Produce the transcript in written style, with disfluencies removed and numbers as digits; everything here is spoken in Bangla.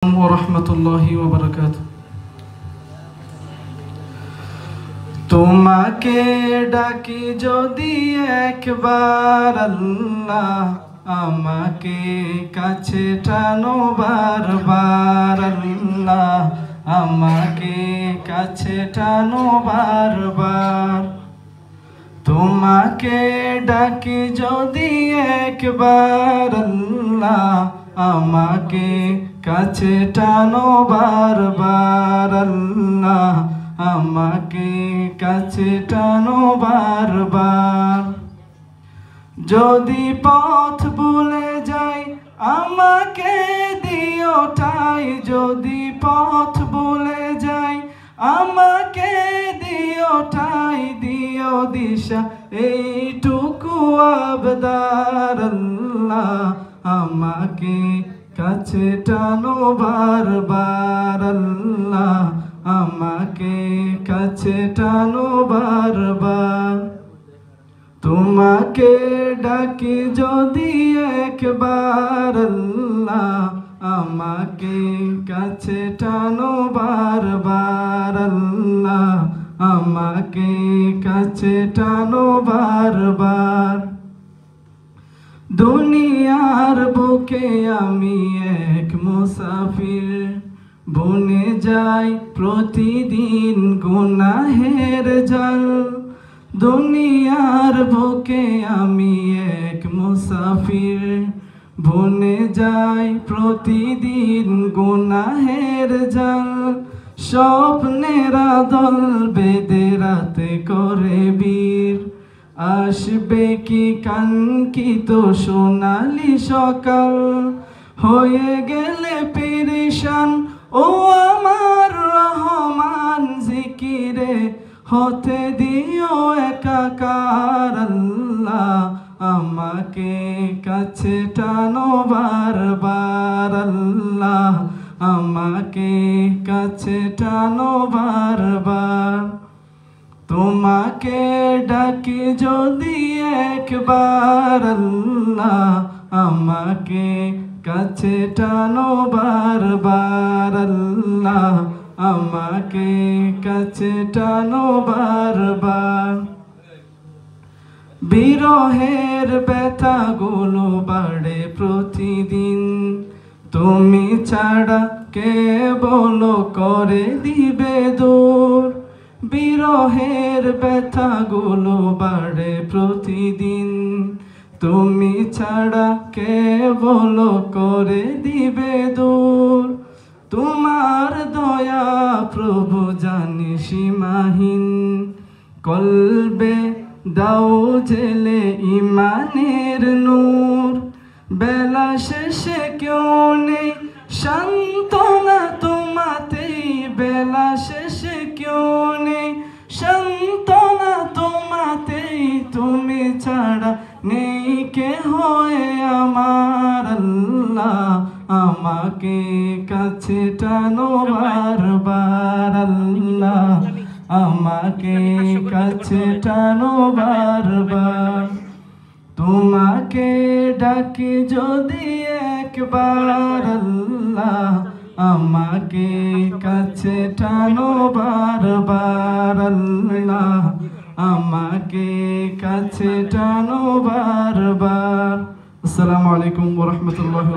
ওরহমতুল্লাহি ওয়া বারাকাতুহু। তোমাকে ডাকি যদি একবার আল্লাহ, আমাকে কাছে টানো বারবার আল্লাহ, আমাকে কাছে টানো বারবার। তোমাকে ডাকি যদি একবার আল্লাহ, আমাকে কাছে টানো বারবার আল্লাহ, আমাকে কাছে টানো বারবার। যদি পথ ভুলে যাই আমাকে দিও ঠাই, যদি পথ ভুলে যাই আমাকে দিও ঠাই, দিও দিশা এইটুকু আবদার আল্লাহ, আমাকে কাছে টানো বারবার আল্লাহ, আমাকে কাছে টানো বারবার। তোমাকে ডাকি যদি একবার আল্লাহ, আমাকে কাছে টানো বারবার আল্লাহ, আমাকে কাছে টানো বারবার। দুনিয়ার বুকে আমি এক মুসাফির, বনে যাই প্রতিদিন গুনাহের জাল। দুনিয়ার বুকে আমি এক মুসাফির, বনে যাই প্রতিদিন গুনাহের জাল। স্বপ্নের দল বেঁধে রাতে করে বীর, আসবে কি কাঙ্ক্ষিত সোনালি সকাল। হয়ে গেলে পেরেশান ও আমার রহমান, জিকিরে হতে দিও একাকার আল্লাহ, আমাকে কাছে টানো বারবার আল্লাহ, আমাকে কাছে টানো বারবার। তোমাকে ডাকি যদি একবার আল্লাহ, আমাকে কাছে টানো বারবার আল্লাহ, আমাকে কাছে টানো বারবার। বিরহের ব্যথাগুলো বাড়ে প্রতিদিন, তুমি ছাড়া কে বলো করে দিবে দূর। বিরহের ব্যথাগুলো বাড়ে প্রতিদিন, তুমি ছাড়া কে বলো করে দিবে দূর। তোমার দয়া প্রভু জানি সীমাহীন, কলবে দাও জেলে ইমানের নূর। বেলা শেষে কেউ নেই সান্ত্বনা তোমাতেই, বেলা শেষে কেউ নেই সান্ত্বনা তোমাতেই। তুমি ছাড়া নেই কে হয়ে আমার আল্লাহ, আমাকে কাছে টানো বারবার আল্লাহ, আমাকে কাছে টানো বারবার। তোমাকে ডাকি যদি একবার আল্লাহ, আমাকে কাছে টানো বারবার আল্লাহ, আমাকে কাছে টানো বারবার। আসসালামু আলাইকুম ওয়া রাহমাতুল্লাহি।